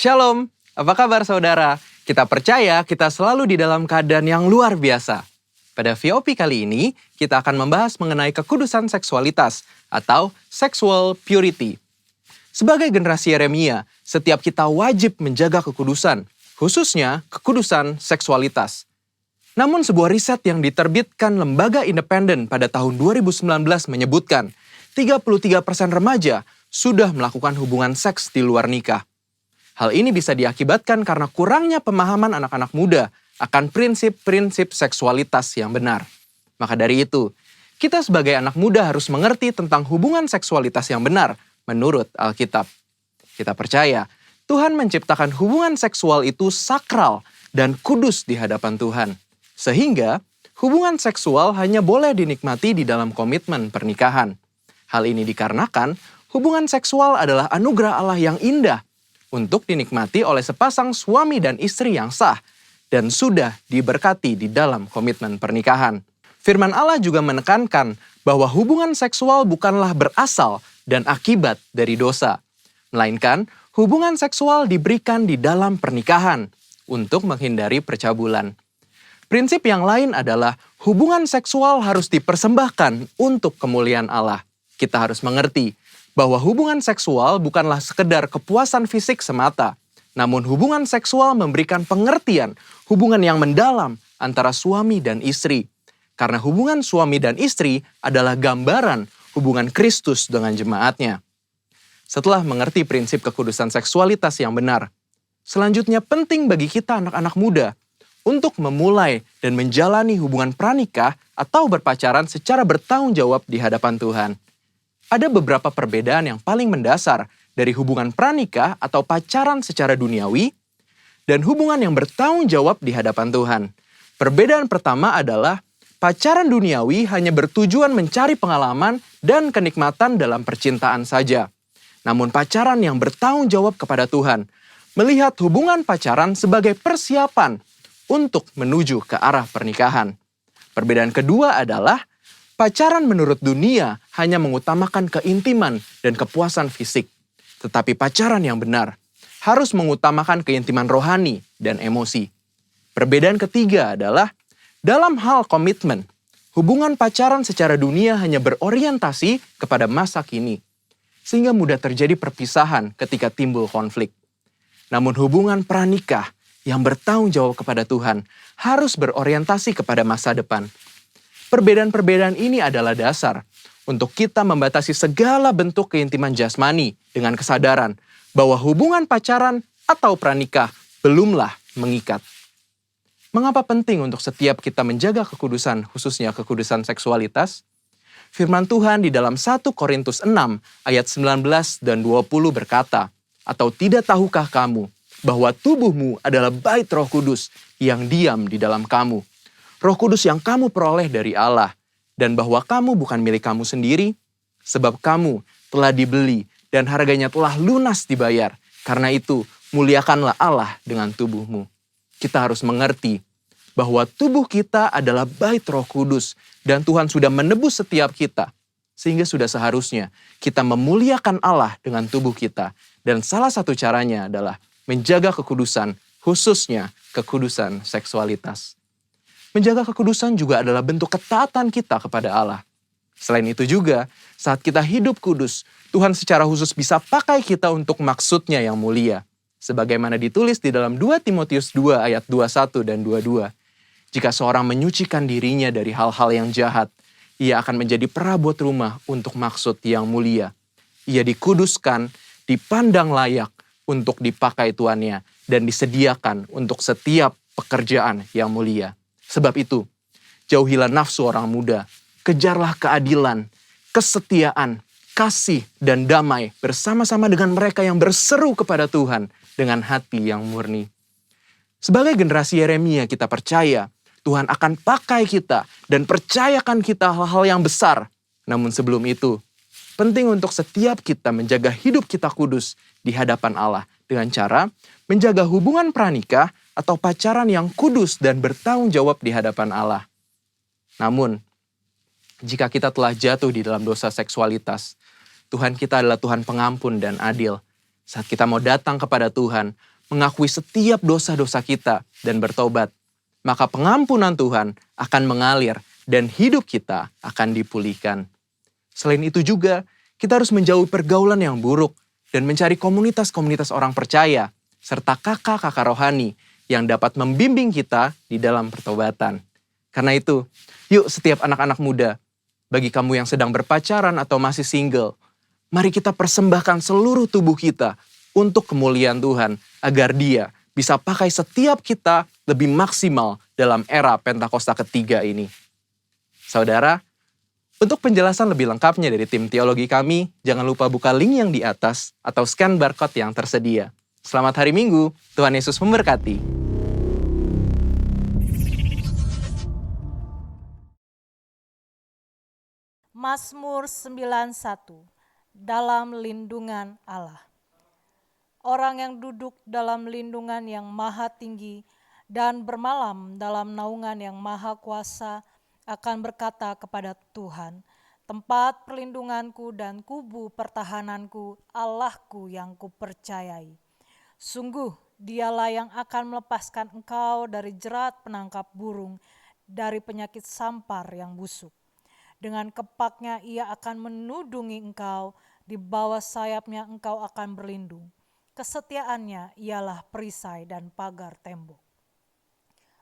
Shalom, apa kabar saudara? Kita percaya kita selalu di dalam keadaan yang luar biasa. Pada VOP kali ini, kita akan membahas mengenai kekudusan seksualitas atau sexual purity. Sebagai generasi Yeremia, setiap kita wajib menjaga kekudusan, khususnya kekudusan seksualitas. Namun sebuah riset yang diterbitkan lembaga independen pada tahun 2019 menyebutkan 33% remaja sudah melakukan hubungan seks di luar nikah. Hal ini bisa diakibatkan karena kurangnya pemahaman anak-anak muda akan prinsip-prinsip seksualitas yang benar. Maka dari itu, kita sebagai anak muda harus mengerti tentang hubungan seksualitas yang benar menurut Alkitab. Kita percaya Tuhan menciptakan hubungan seksual itu sakral dan kudus di hadapan Tuhan. Sehingga hubungan seksual hanya boleh dinikmati di dalam komitmen pernikahan. Hal ini dikarenakan hubungan seksual adalah anugerah Allah yang indah untuk dinikmati oleh sepasang suami dan istri yang sah dan sudah diberkati di dalam komitmen pernikahan. Firman Allah juga menekankan bahwa hubungan seksual bukanlah berasal dan akibat dari dosa, melainkan hubungan seksual diberikan di dalam pernikahan untuk menghindari percabulan. Prinsip yang lain adalah hubungan seksual harus dipersembahkan untuk kemuliaan Allah. Kita harus mengerti bahwa hubungan seksual bukanlah sekedar kepuasan fisik semata, namun hubungan seksual memberikan pengertian hubungan yang mendalam antara suami dan istri. Karena hubungan suami dan istri adalah gambaran hubungan Kristus dengan jemaatnya. Setelah mengerti prinsip kekudusan seksualitas yang benar, selanjutnya penting bagi kita anak-anak muda untuk memulai dan menjalani hubungan pranikah atau berpacaran secara bertanggung jawab di hadapan Tuhan. Ada beberapa perbedaan yang paling mendasar dari hubungan pranikah atau pacaran secara duniawi dan hubungan yang bertanggung jawab di hadapan Tuhan. Perbedaan pertama adalah pacaran duniawi hanya bertujuan mencari pengalaman dan kenikmatan dalam percintaan saja. Namun pacaran yang bertanggung jawab kepada Tuhan melihat hubungan pacaran sebagai persiapan untuk menuju ke arah pernikahan. Perbedaan kedua adalah pacaran menurut dunia hanya mengutamakan keintiman dan kepuasan fisik. Tetapi pacaran yang benar harus mengutamakan keintiman rohani dan emosi. Perbedaan ketiga adalah dalam hal komitmen, hubungan pacaran secara dunia hanya berorientasi kepada masa kini, sehingga mudah terjadi perpisahan ketika timbul konflik. Namun hubungan pranikah yang bertanggung jawab kepada Tuhan harus berorientasi kepada masa depan. Perbedaan-perbedaan ini adalah dasar untuk kita membatasi segala bentuk keintiman jasmani dengan kesadaran bahwa hubungan pacaran atau pranikah belumlah mengikat. Mengapa penting untuk setiap kita menjaga kekudusan, khususnya kekudusan seksualitas? Firman Tuhan di dalam 1 Korintus 6 ayat 19 dan 20 berkata, "Atau tidak tahukah kamu bahwa tubuhmu adalah bait Roh Kudus yang diam di dalam kamu? Roh Kudus yang kamu peroleh dari Allah, dan bahwa kamu bukan milik kamu sendiri, sebab kamu telah dibeli dan harganya telah lunas dibayar. Karena itu, muliakanlah Allah dengan tubuhmu." Kita harus mengerti bahwa tubuh kita adalah bait Roh Kudus dan Tuhan sudah menebus setiap kita. Sehingga sudah seharusnya kita memuliakan Allah dengan tubuh kita. Dan salah satu caranya adalah menjaga kekudusan, khususnya kekudusan seksualitas. Menjaga kekudusan juga adalah bentuk ketaatan kita kepada Allah. Selain itu juga, saat kita hidup kudus, Tuhan secara khusus bisa pakai kita untuk maksudnya yang mulia. Sebagaimana ditulis di dalam 2 Timotius 2 ayat 21 dan 22. Jika seorang menyucikan dirinya dari hal-hal yang jahat, ia akan menjadi perabot rumah untuk maksud yang mulia. Ia dikuduskan, dipandang layak untuk dipakai tuannya, dan disediakan untuk setiap pekerjaan yang mulia. Sebab itu, jauhilah nafsu orang muda, kejarlah keadilan, kesetiaan, kasih, dan damai bersama-sama dengan mereka yang berseru kepada Tuhan dengan hati yang murni. Sebagai generasi Yeremia, kita percaya Tuhan akan pakai kita dan percayakan kita hal-hal yang besar. Namun sebelum itu, penting untuk setiap kita menjaga hidup kita kudus di hadapan Allah dengan cara menjaga hubungan pranikah atau pacaran yang kudus dan bertanggung jawab di hadapan Allah. Namun, jika kita telah jatuh di dalam dosa seksualitas, Tuhan kita adalah Tuhan pengampun dan adil. Saat kita mau datang kepada Tuhan, mengakui setiap dosa-dosa kita dan bertobat, maka pengampunan Tuhan akan mengalir dan hidup kita akan dipulihkan. Selain itu juga, kita harus menjauhi pergaulan yang buruk dan mencari komunitas-komunitas orang percaya, serta kakak-kakak rohani yang dapat membimbing kita di dalam pertobatan. Karena itu, yuk setiap anak-anak muda, bagi kamu yang sedang berpacaran atau masih single, mari kita persembahkan seluruh tubuh kita untuk kemuliaan Tuhan, agar Dia bisa pakai setiap kita lebih maksimal dalam era Pentakosta ketiga ini. Saudara, untuk penjelasan lebih lengkapnya dari tim teologi kami, jangan lupa buka link yang di atas atau scan barcode yang tersedia. Selamat hari Minggu, Tuhan Yesus memberkati. Mazmur 91, dalam lindungan Allah. Orang yang duduk dalam lindungan yang maha tinggi dan bermalam dalam naungan yang maha kuasa akan berkata kepada Tuhan, tempat perlindunganku dan kubu pertahananku, Allahku yang kupercayai. Sungguh Dialah yang akan melepaskan engkau dari jerat penangkap burung, dari penyakit sampar yang busuk. Dengan kepaknya Ia akan menudungi engkau, di bawah sayapnya engkau akan berlindung. Kesetiaannya ialah perisai dan pagar tembok.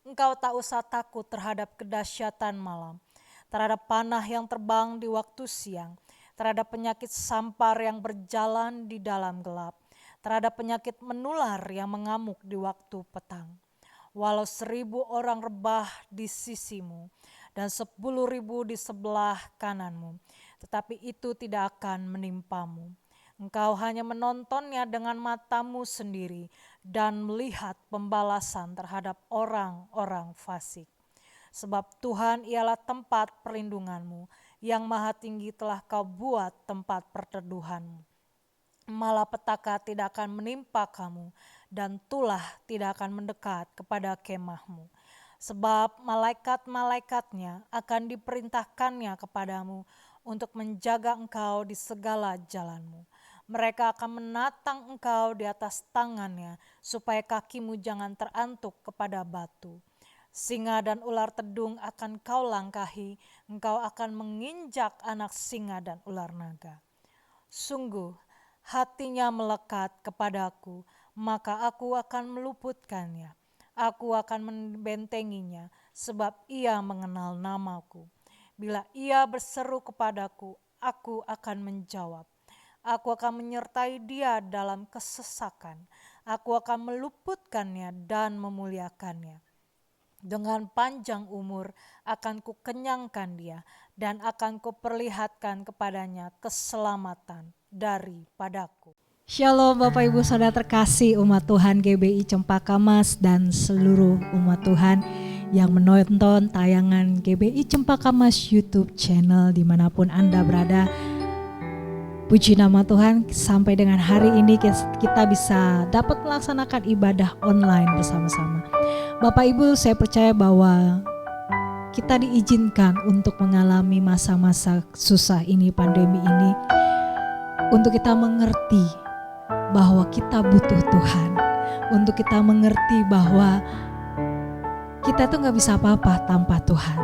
Engkau tak usah takut terhadap kedahsyatan malam, terhadap panah yang terbang di waktu siang, terhadap penyakit sampar yang berjalan di dalam gelap, terhadap penyakit menular yang mengamuk di waktu petang. Walau 1.000 orang rebah di sisimu dan 10.000 di sebelah kananmu, tetapi itu tidak akan menimpamu. Engkau hanya menontonnya dengan matamu sendiri dan melihat pembalasan terhadap orang-orang fasik. Sebab Tuhan ialah tempat perlindunganmu, yang maha tinggi telah kau buat tempat perteduhanmu. Malapetaka tidak akan menimpa kamu, dan tulah tidak akan mendekat kepada kemahmu. Sebab malaikat-malaikatnya akan diperintahkannya kepadamu untuk menjaga engkau di segala jalanmu. Mereka akan menatang engkau di atas tangannya, supaya kakimu jangan terantuk kepada batu. Singa dan ular tedung akan kau langkahi, engkau akan menginjak anak singa dan ular naga. Sungguh, hatinya melekat kepadaku, maka aku akan meluputkannya. Aku akan membentenginya, sebab ia mengenal namaku. Bila ia berseru kepadaku, aku akan menjawab. Aku akan menyertai dia dalam kesesakan. Aku akan meluputkannya dan memuliakannya. Dengan panjang umur akan kukenyangkan dia, dan akan kuperlihatkan kepadanya keselamatan daripadaku. Shalom Bapak Ibu Saudara terkasih umat Tuhan GBI Cempaka Mas dan seluruh umat Tuhan yang menonton tayangan GBI Cempaka Mas YouTube channel dimanapun Anda berada. Puji nama Tuhan, sampai dengan hari ini kita bisa dapat melaksanakan ibadah online bersama-sama. Bapak Ibu, saya percaya bahwa kita diizinkan untuk mengalami masa-masa susah ini, pandemi ini, untuk kita mengerti bahwa kita butuh Tuhan, untuk kita mengerti bahwa kita tuh gak bisa apa-apa tanpa Tuhan.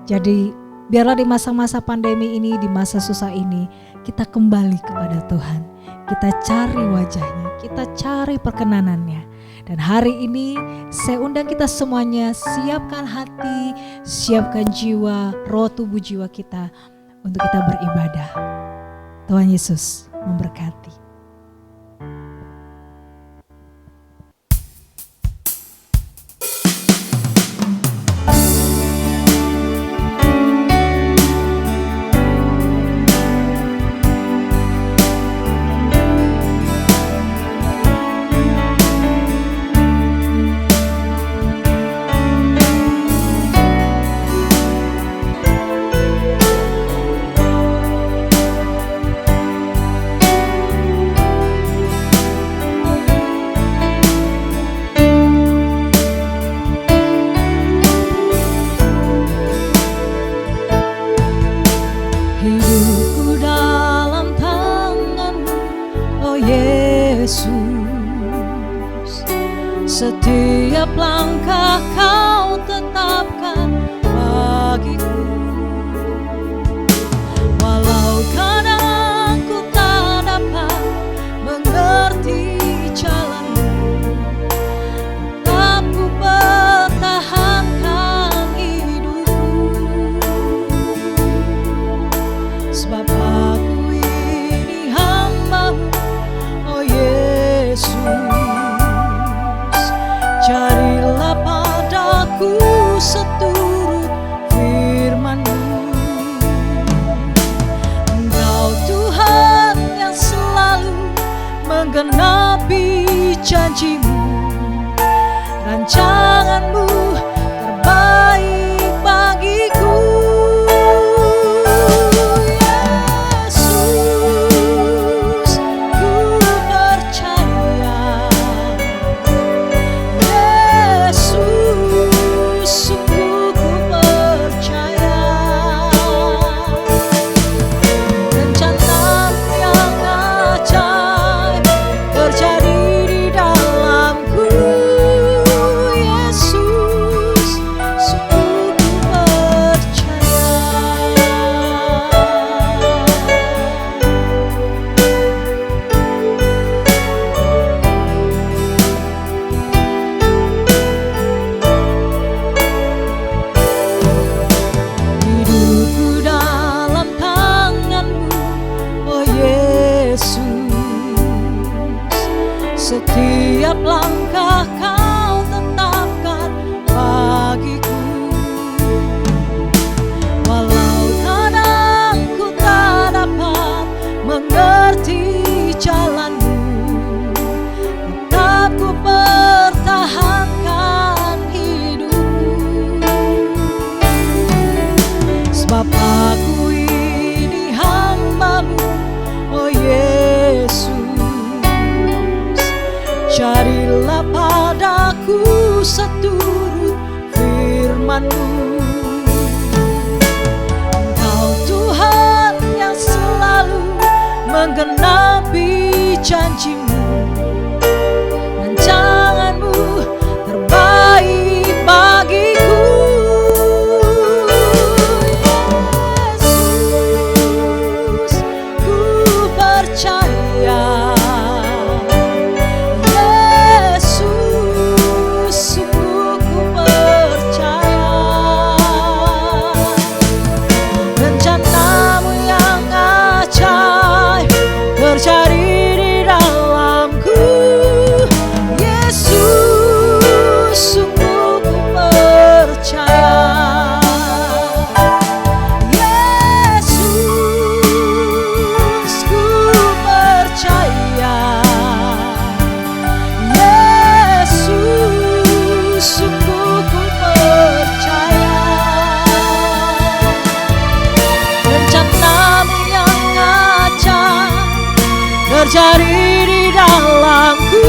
Jadi biarlah di masa-masa pandemi ini, di masa susah ini, kita kembali kepada Tuhan. Kita cari wajahnya, kita cari perkenanannya. Dan hari ini saya undang kita semuanya, siapkan hati, siapkan jiwa, roh tubuh jiwa kita untuk kita beribadah. Tuhan Yesus memberkati. Setiap langkah kau tetapkan bagiku. Walau kadang ku tak dapat mengerti jalanmu, tetap ku pertahankan hidupku. Sebab aku ini hamba-Mu, oh Yesus. Carilah padaku seturut firman-Mu. Engkau Tuhan yang selalu menggenapi janji-Mu. Rancangan-Mu terbaik bagiku. Yesus, ku percaya. Yesus, sungguh ku percaya. Rencana-Mu yang ajaib terjadi di dalamku. Yesus, sungguh ku percaya. Hidupku dalam tangan-Mu, oh Yesus. Setiap langkah Kau tetapkan bagiku. Walau kadang ku tak dapat mengerti jalan-Mu, tetap ku pertahankan hidupku. Sebab aku ini hamba-Mu, oh Yesus. Carilah padaku seturut firman-Mu. Engkau Tuhan yang selalu menggenapi janji-Mu. Rancangan-Mu terbaik bagiku. Yesus, ku percaya. Yesus, sungguh ku percaya. Rencana-Mu yang ajaib terjadi di dalamku. Yesus, sungguh ku percaya. Yesus, ku percaya. Yesus, sungguh ku percaya. Rencana-Mu yang ajaib terjadi di dalamku.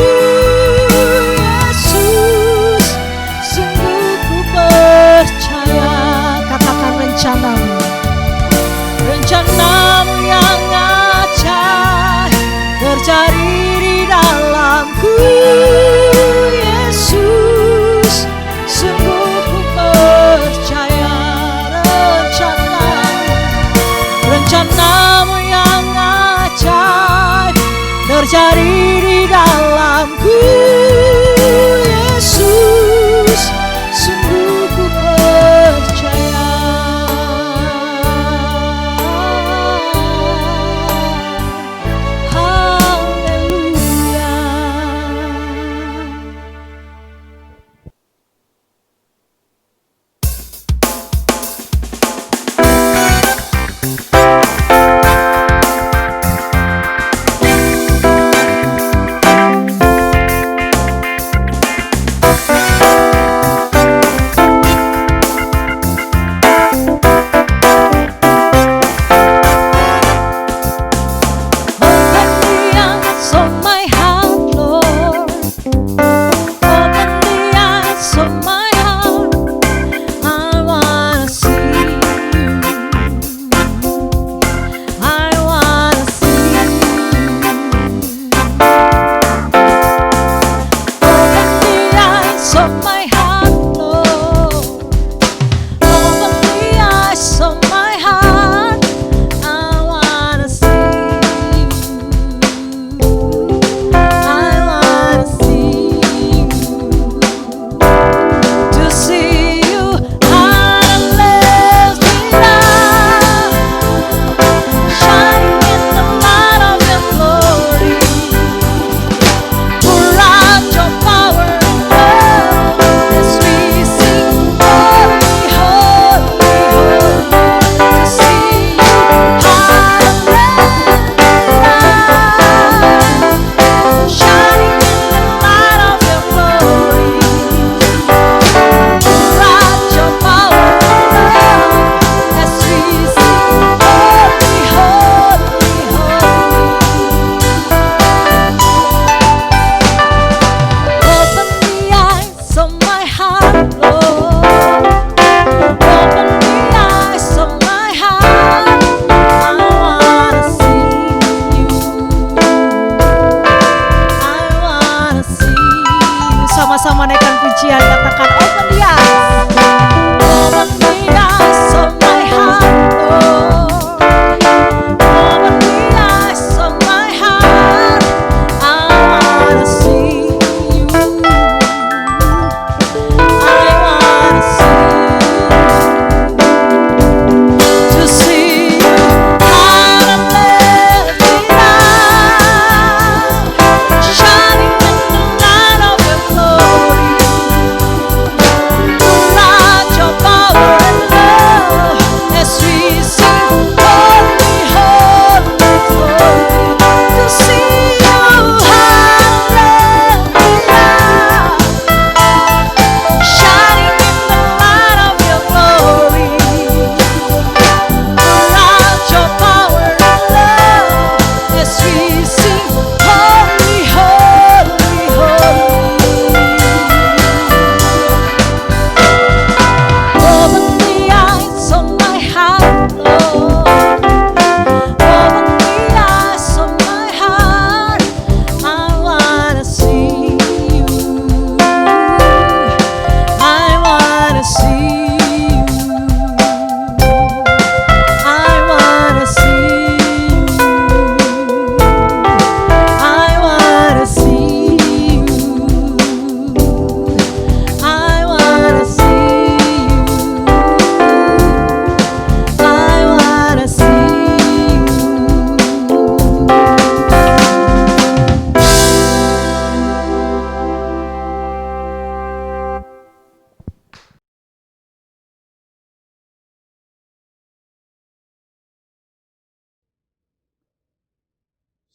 Yesus, sungguh ku percaya. Katakan rencana-Mu. Rencana-Mu yang ajaib terjadi di dalamku. Yesus, sungguh ku percaya. Rencana-Mu yang ajaib terjadi di dalamku. Yesus, sungguh ku percaya. Haleluya.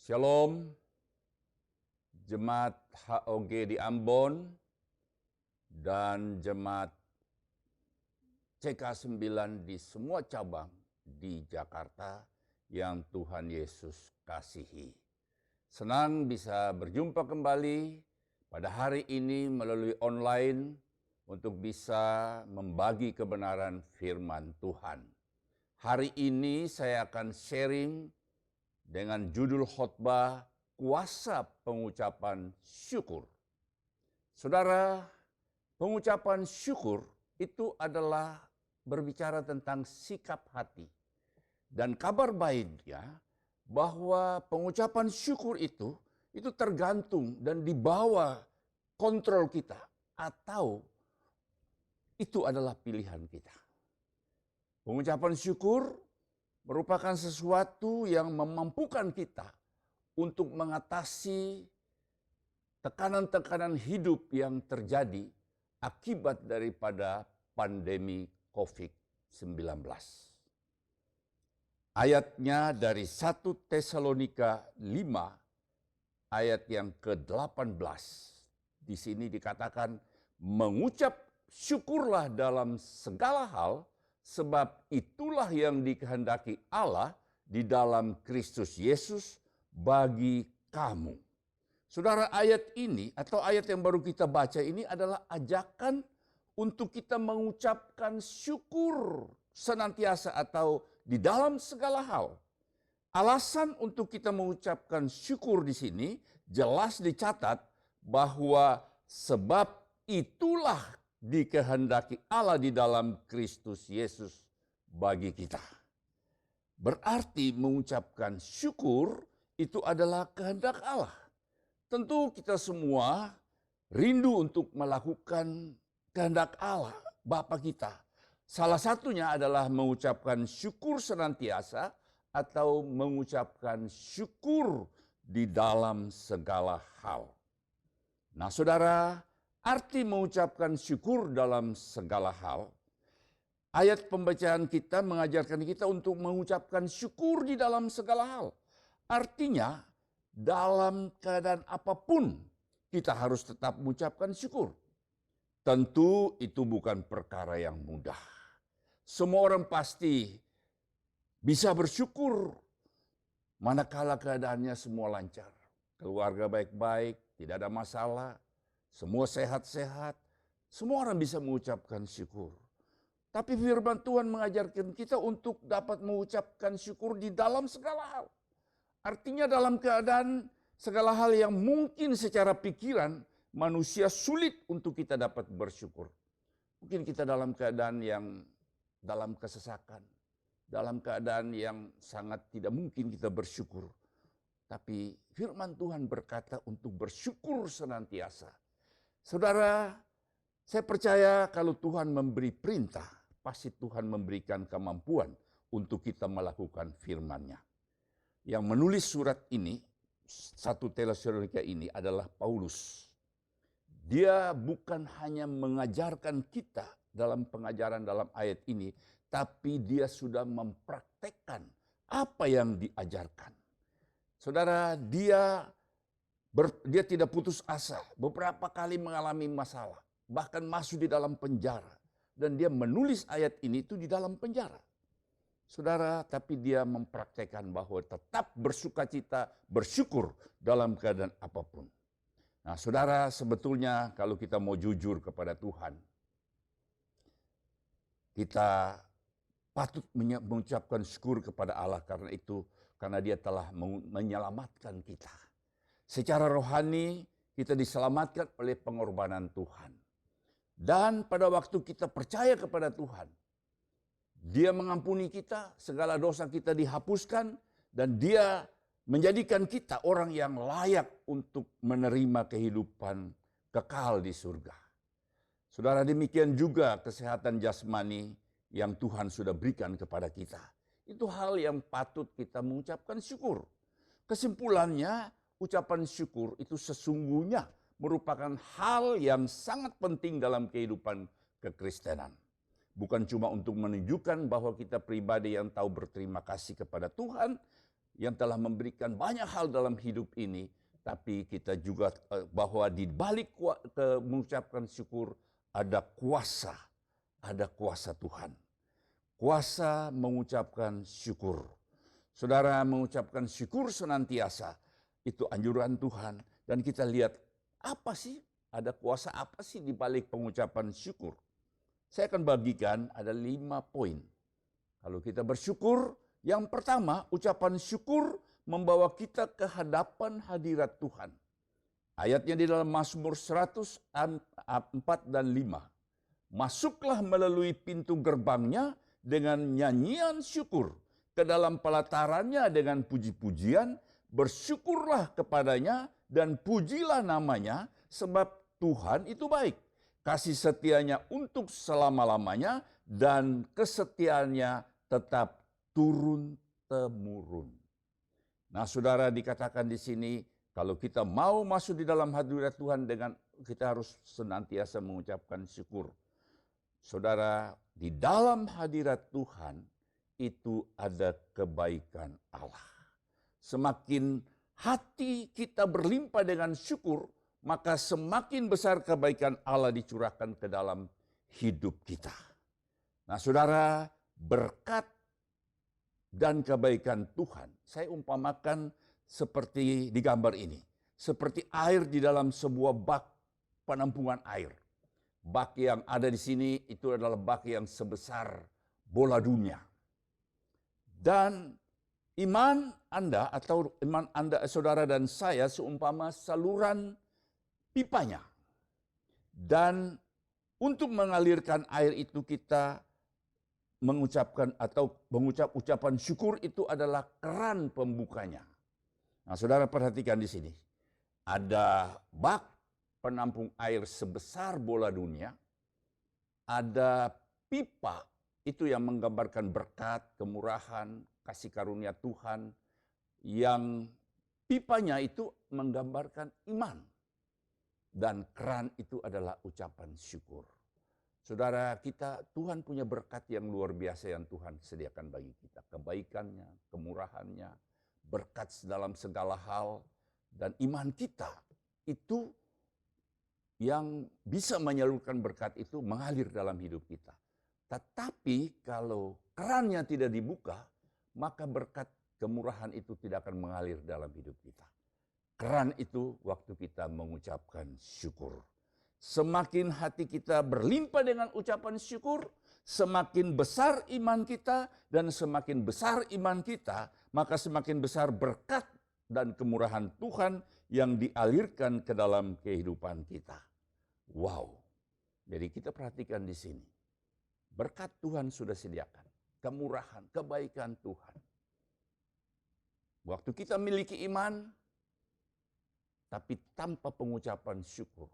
Shalom, Jemaat HOG di Ambon dan Jemaat CK9 di semua cabang di Jakarta yang Tuhan Yesus kasihi. Senang bisa berjumpa kembali pada hari ini melalui online untuk bisa membagi kebenaran firman Tuhan. Hari ini saya akan sharing dengan judul khotbah kuasa pengucapan syukur. Saudara, pengucapan syukur itu adalah berbicara tentang sikap hati. Dan kabar baiknya bahwa pengucapan syukur itu tergantung dan di bawah kontrol kita atau itu adalah pilihan kita. Pengucapan syukur merupakan sesuatu yang memampukan kita untuk mengatasi tekanan-tekanan hidup yang terjadi akibat daripada pandemi COVID-19. Ayatnya dari 1 Tesalonika 5 ayat yang ke-18. Di sini dikatakan mengucap syukurlah dalam segala hal sebab itulah yang dikehendaki Allah di dalam Kristus Yesus bagi kamu. Saudara, ayat ini atau ayat yang baru kita baca ini adalah ajakan untuk kita mengucapkan syukur senantiasa atau di dalam segala hal. Alasan untuk kita mengucapkan syukur di sini jelas dicatat bahwa sebab itulah dikehendaki Allah di dalam Kristus Yesus bagi kita. Berarti mengucapkan syukur itu adalah kehendak Allah. Tentu kita semua rindu untuk melakukan kehendak Allah, Bapa kita. Salah satunya adalah mengucapkan syukur senantiasa atau mengucapkan syukur di dalam segala hal. Nah, saudara, arti mengucapkan syukur dalam segala hal, ayat pembacaan kita mengajarkan kita untuk mengucapkan syukur di dalam segala hal. Artinya, dalam keadaan apapun kita harus tetap mengucapkan syukur. Tentu itu bukan perkara yang mudah. Semua orang pasti bisa bersyukur manakala keadaannya semua lancar. Keluarga baik-baik, tidak ada masalah, semua sehat-sehat. Semua orang bisa mengucapkan syukur. Tapi firman Tuhan mengajarkan kita untuk dapat mengucapkan syukur di dalam segala hal. Artinya dalam keadaan segala hal yang mungkin secara pikiran manusia sulit untuk kita dapat bersyukur. Mungkin kita dalam keadaan yang dalam kesesakan, dalam keadaan yang sangat tidak mungkin kita bersyukur. Tapi firman Tuhan berkata untuk bersyukur senantiasa. Saudara, saya percaya kalau Tuhan memberi perintah, pasti Tuhan memberikan kemampuan untuk kita melakukan firman-Nya. Yang menulis surat ini, 1 Tesalonika ini adalah Paulus. Dia bukan hanya mengajarkan kita dalam pengajaran dalam ayat ini, tapi dia sudah mempraktekkan apa yang diajarkan. Saudara, dia tidak putus asa, beberapa kali mengalami masalah, bahkan masuk di dalam penjara. Dan dia menulis ayat ini itu di dalam penjara. Saudara, tapi dia mempraktekkan bahwa tetap bersukacita, bersyukur dalam keadaan apapun. Nah, saudara, sebetulnya kalau kita mau jujur kepada Tuhan, kita patut mengucapkan syukur kepada Allah karena Dia telah menyelamatkan kita. Secara rohani kita diselamatkan oleh pengorbanan Tuhan. Dan pada waktu kita percaya kepada Tuhan, Dia mengampuni kita, segala dosa kita dihapuskan, dan Dia menjadikan kita orang yang layak untuk menerima kehidupan kekal di surga. Saudara, demikian juga kesehatan jasmani yang Tuhan sudah berikan kepada kita. Itu hal yang patut kita mengucapkan syukur. Kesimpulannya, ucapan syukur itu sesungguhnya merupakan hal yang sangat penting dalam kehidupan kekristenan. Bukan cuma untuk menunjukkan bahwa kita pribadi yang tahu berterima kasih kepada Tuhan, yang telah memberikan banyak hal dalam hidup ini, tapi kita juga bahwa di balik mengucapkan syukur ada kuasa Tuhan. Kuasa mengucapkan syukur. Saudara, mengucapkan syukur senantiasa, itu anjuran Tuhan. Dan kita lihat apa sih, ada kuasa apa sih di balik pengucapan syukur. Saya akan bagikan ada 5 poin. Kalau kita bersyukur, yang pertama, ucapan syukur membawa kita ke hadapan hadirat Tuhan. Ayatnya di dalam Mazmur 104 dan 5. Masuklah melalui pintu gerbangnya dengan nyanyian syukur, ke dalam pelatarannya dengan puji-pujian, bersyukurlah kepadanya dan pujilah namanya, sebab Tuhan itu baik. Kasih setianya untuk selama-lamanya dan kesetiaannya tetap turun-temurun. Nah, saudara, dikatakan di sini, kalau kita mau masuk di dalam hadirat Tuhan, kita harus senantiasa mengucapkan syukur. Saudara, di dalam hadirat Tuhan itu ada kebaikan Allah. Semakin hati kita berlimpah dengan syukur, maka semakin besar kebaikan Allah dicurahkan ke dalam hidup kita. Nah, saudara, berkat dan kebaikan Tuhan, saya umpamakan seperti di gambar ini. Seperti air di dalam sebuah bak penampungan air. Bak yang ada di sini itu adalah bak yang sebesar bola dunia. Dan iman Anda atau iman Anda, saudara dan saya, seumpama saluran pipanya. Dan untuk mengalirkan air itu kita mengucap ucapan syukur, itu adalah keran pembukanya. Nah, saudara perhatikan di sini. Ada bak penampung air sebesar bola dunia. Ada pipa, itu yang menggambarkan berkat, kemurahan, kasih karunia Tuhan. Yang pipanya itu menggambarkan iman. Dan keran itu adalah ucapan syukur. Saudara, Tuhan punya berkat yang luar biasa yang Tuhan sediakan bagi kita. Kebaikannya, kemurahannya, berkat dalam segala hal. Dan iman kita itu yang bisa menyalurkan berkat itu mengalir dalam hidup kita. Tetapi kalau kerannya tidak dibuka, maka berkat kemurahan itu tidak akan mengalir dalam hidup kita. Keran itu waktu kita mengucapkan syukur. Semakin hati kita berlimpah dengan ucapan syukur, semakin besar iman kita, dan semakin besar iman kita, maka semakin besar berkat dan kemurahan Tuhan yang dialirkan ke dalam kehidupan kita. Wow. Jadi kita perhatikan di sini. Berkat Tuhan sudah sediakan. Kemurahan, kebaikan Tuhan. Waktu kita miliki iman, tapi tanpa pengucapan syukur,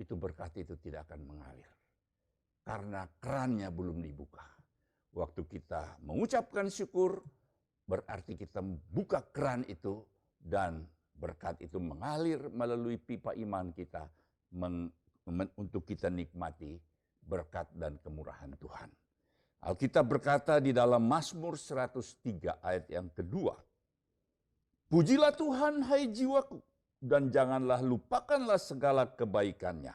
itu berkat itu tidak akan mengalir. Karena kerannya belum dibuka. Waktu kita mengucapkan syukur, berarti kita buka keran itu dan berkat itu mengalir melalui pipa iman kita untuk kita nikmati berkat dan kemurahan Tuhan. Alkitab berkata di dalam Mazmur 103 ayat yang kedua, pujilah Tuhan hai jiwaku, dan janganlah lupakanlah segala kebaikannya.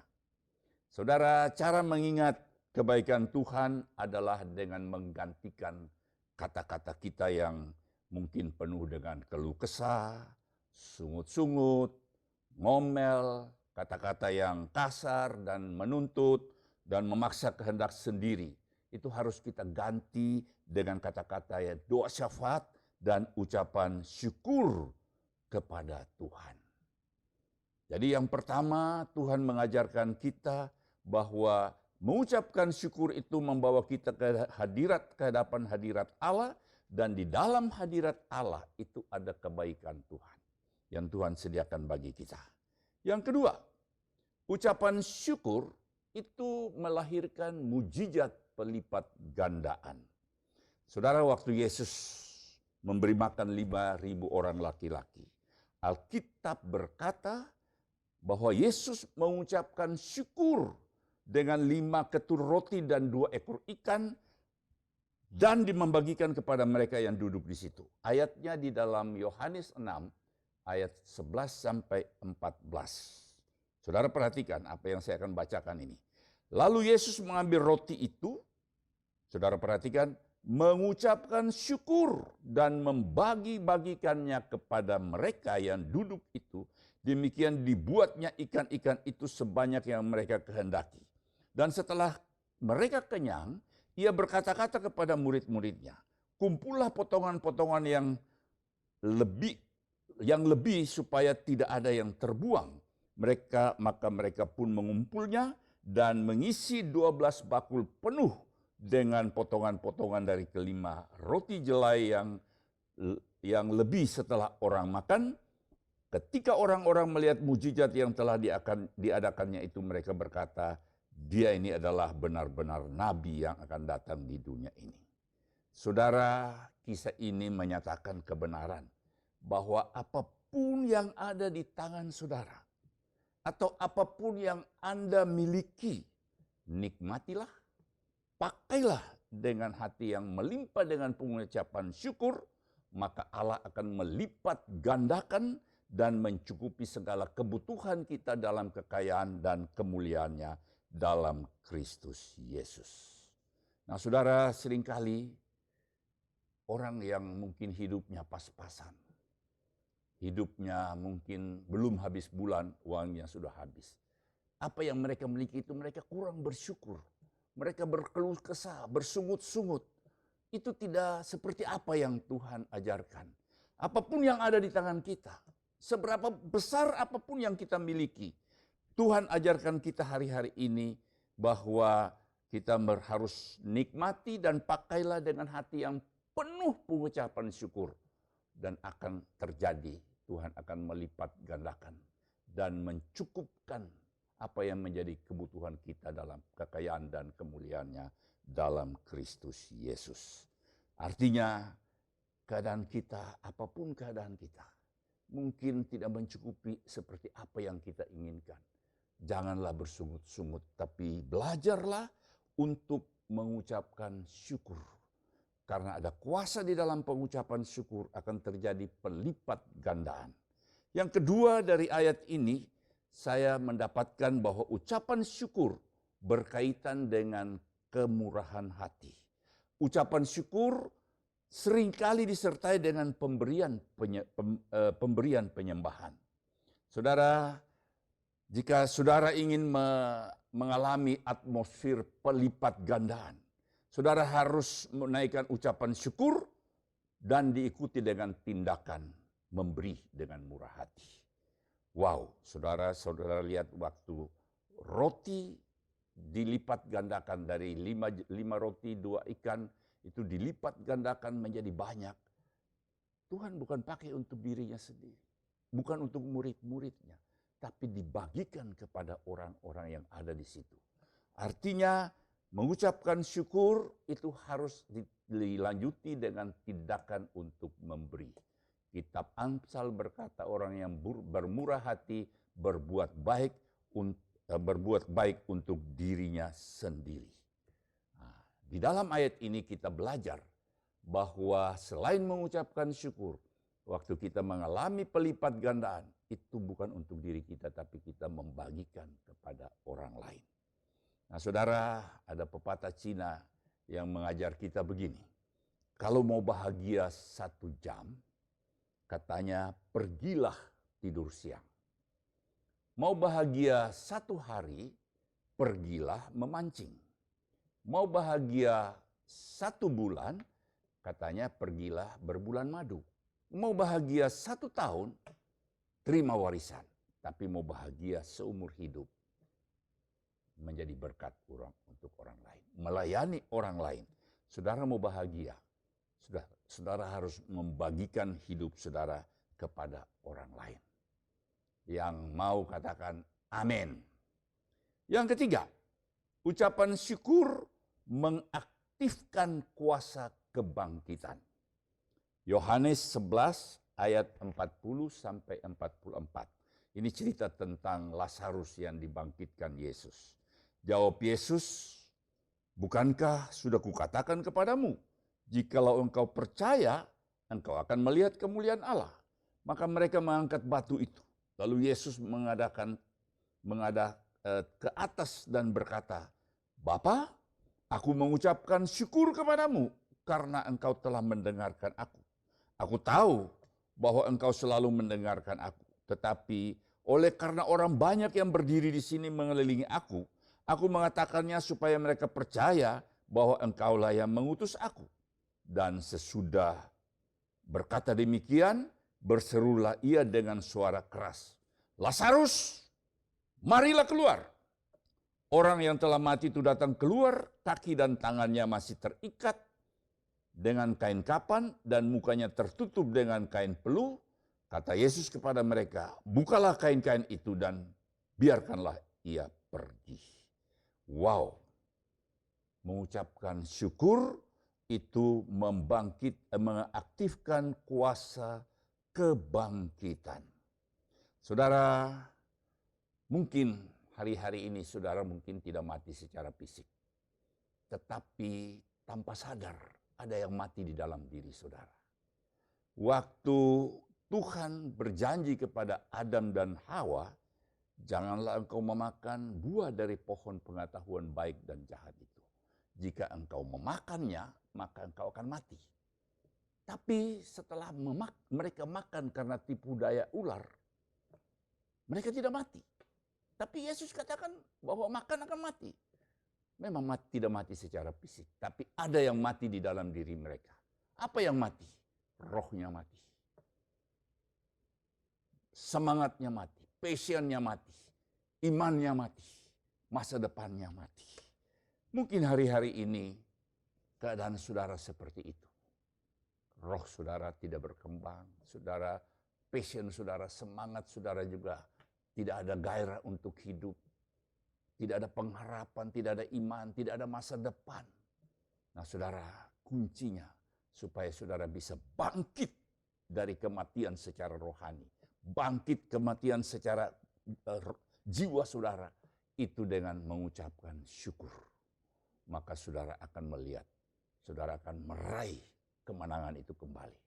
Saudara, cara mengingat kebaikan Tuhan adalah dengan menggantikan kata-kata kita yang mungkin penuh dengan keluh kesah, sungut-sungut, ngomel, kata-kata yang kasar dan menuntut dan memaksa kehendak sendiri. Itu harus kita ganti dengan kata-kata ya doa syafaat dan ucapan syukur kepada Tuhan. Jadi yang pertama, Tuhan mengajarkan kita bahwa mengucapkan syukur itu membawa kita ke hadapan hadirat Allah, dan di dalam hadirat Allah itu ada kebaikan Tuhan yang Tuhan sediakan bagi kita. Yang kedua, ucapan syukur itu melahirkan mujizat pelipat gandaan. Saudara, waktu Yesus memberi makan 5.000 orang laki-laki, Alkitab berkata bahwa Yesus mengucapkan syukur dengan 5 ketur roti dan 2 ekor ikan, dan membagikan kepada mereka yang duduk di situ. Ayatnya di dalam Yohanes 6 ayat 11 sampai 14. Saudara perhatikan apa yang saya akan bacakan ini. Lalu Yesus mengambil roti itu, saudara perhatikan, mengucapkan syukur dan membagi-bagikannya kepada mereka yang duduk itu. Demikian dibuatnya ikan-ikan itu sebanyak yang mereka kehendaki. Dan setelah mereka kenyang, ia berkata-kata kepada murid-muridnya, kumpullah potongan-potongan yang lebih supaya tidak ada yang terbuang. Maka mereka pun mengumpulnya dan mengisi 12 bakul penuh dengan potongan-potongan dari kelima roti jelai yang lebih setelah orang makan. Ketika orang-orang melihat mujizat yang telah diadakannya itu, mereka berkata, dia ini adalah benar-benar nabi yang akan datang di dunia ini. Saudara, kisah ini menyatakan kebenaran bahwa apapun yang ada di tangan saudara, atau apapun yang Anda miliki, nikmatilah, pakailah dengan hati yang melimpah dengan pengucapan syukur, maka Allah akan melipat gandakan dan mencukupi segala kebutuhan kita dalam kekayaan dan kemuliaannya dalam Kristus Yesus. Nah saudara, seringkali orang yang mungkin hidupnya pas-pasan, hidupnya mungkin belum habis bulan, uangnya sudah habis. Apa yang mereka miliki itu mereka kurang bersyukur. Mereka berkeluh kesah, bersungut-sungut. Itu tidak seperti apa yang Tuhan ajarkan. Apapun yang ada di tangan kita, seberapa besar apapun yang kita miliki, Tuhan ajarkan kita hari-hari ini bahwa kita harus nikmati dan pakailah dengan hati yang penuh pengucapan syukur. Dan akan terjadi, Tuhan akan melipat gandakan dan mencukupkan apa yang menjadi kebutuhan kita dalam kekayaan dan kemuliaannya dalam Kristus Yesus. Artinya keadaan kita, apapun keadaan kita, mungkin tidak mencukupi seperti apa yang kita inginkan. Janganlah bersungut-sungut, tapi belajarlah untuk mengucapkan syukur. Karena ada kuasa di dalam pengucapan syukur akan terjadi pelipat gandaan. Yang kedua dari ayat ini, saya mendapatkan bahwa ucapan syukur berkaitan dengan kemurahan hati. Ucapan syukur seringkali disertai dengan pemberian penyembahan. Saudara, jika saudara ingin mengalami atmosfer pelipat gandaan, saudara harus menaikkan ucapan syukur dan diikuti dengan tindakan memberi dengan murah hati. Wow, saudara lihat waktu roti dilipat gandakan dari 5 roti 2 ikan itu dilipat gandakan menjadi banyak. Tuhan bukan pakai untuk dirinya sendiri, bukan untuk murid-muridnya, tapi dibagikan kepada orang-orang yang ada di situ. Artinya mengucapkan syukur itu harus dilanjuti dengan tindakan untuk memberi. Kitab Amsal berkata orang yang bermurah hati berbuat baik untuk dirinya sendiri. Nah, di dalam ayat ini kita belajar bahwa selain mengucapkan syukur, waktu kita mengalami pelipat gandaan, itu bukan untuk diri kita, tapi kita membagikan kepada orang lain. Nah saudara, ada pepatah Cina yang mengajar kita begini. Kalau mau bahagia 1 jam, katanya pergilah tidur siang. Mau bahagia 1 hari, pergilah memancing. Mau bahagia 1 bulan, katanya pergilah berbulan madu. Mau bahagia 1 tahun, terima warisan. Tapi mau bahagia seumur hidup, menjadi berkat untuk orang lain. Melayani orang lain. Saudara mau bahagia, saudara harus membagikan hidup saudara kepada orang lain. Yang mau katakan amin. Yang ketiga, ucapan syukur mengaktifkan kuasa kebangkitan. Yohanes 11 ayat 40 sampai 44. Ini cerita tentang Lazarus yang dibangkitkan Yesus. Jawab Yesus, bukankah sudah kukatakan kepadamu Jikalau engkau percaya, engkau akan melihat kemuliaan Allah. Maka mereka mengangkat batu itu. Lalu Yesus menghadap ke atas dan berkata, Bapa, aku mengucapkan syukur kepadamu karena engkau telah mendengarkan aku. Aku tahu bahwa engkau selalu mendengarkan aku. Tetapi oleh karena orang banyak yang berdiri di sini mengelilingi aku mengatakannya supaya mereka percaya bahwa engkaulah yang mengutus aku. Dan sesudah berkata demikian, berserulah ia dengan suara keras, Lazarus, marilah keluar. Orang yang telah mati itu datang keluar, kaki dan tangannya masih terikat dengan kain kapan dan mukanya tertutup dengan kain peluh. Kata Yesus kepada mereka, bukalah kain-kain itu dan biarkanlah ia pergi. Wow, mengucapkan syukur itu mengaktifkan kuasa kebangkitan. Saudara, mungkin hari-hari ini saudara mungkin tidak mati secara fisik. Tetapi tanpa sadar ada yang mati di dalam diri saudara. Waktu Tuhan berjanji kepada Adam dan Hawa, janganlah engkau memakan buah dari pohon pengetahuan baik dan jahat itu. Jika engkau memakannya, maka engkau akan mati. Tapi setelah mereka makan karena tipu daya ular, mereka tidak mati. Tapi Yesus katakan bahwa makan akan mati. Memang tidak mati secara fisik, tapi ada yang mati di dalam diri mereka. Apa yang mati? Rohnya mati. Semangatnya mati, passionnya mati, imannya mati, masa depannya mati. Mungkin hari-hari ini keadaan saudara seperti itu. Roh saudara tidak berkembang, saudara passion saudara, semangat saudara juga tidak ada gairah untuk hidup. Tidak ada pengharapan, tidak ada iman, tidak ada masa depan. Nah saudara, kuncinya supaya saudara bisa bangkit dari kematian secara rohani. Bangkit kematian secara jiwa saudara. Itu dengan mengucapkan syukur. Maka saudara akan melihat, saudara akan meraih kemenangan itu kembali.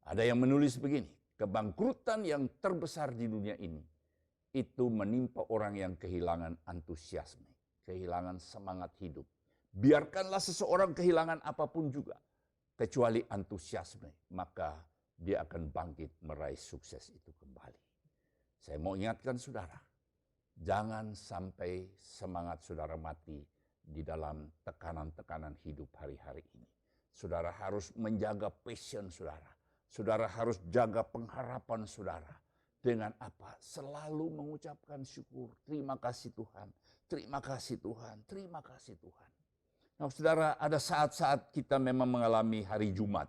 Ada yang menulis begini, kebangkrutan yang terbesar di dunia ini itu menimpa orang yang kehilangan antusiasme, kehilangan semangat hidup. Biarkanlah seseorang kehilangan apapun juga, kecuali antusiasme, maka dia akan bangkit meraih sukses itu kembali. Saya mau ingatkan saudara, jangan sampai semangat saudara mati di dalam tekanan-tekanan hidup hari-hari ini. Saudara harus menjaga passion saudara. Saudara harus jaga pengharapan saudara. Dengan apa? Selalu mengucapkan syukur. Terima kasih Tuhan. Terima kasih Tuhan. Terima kasih Tuhan. Nah saudara, ada saat-saat kita memang mengalami hari Jumat.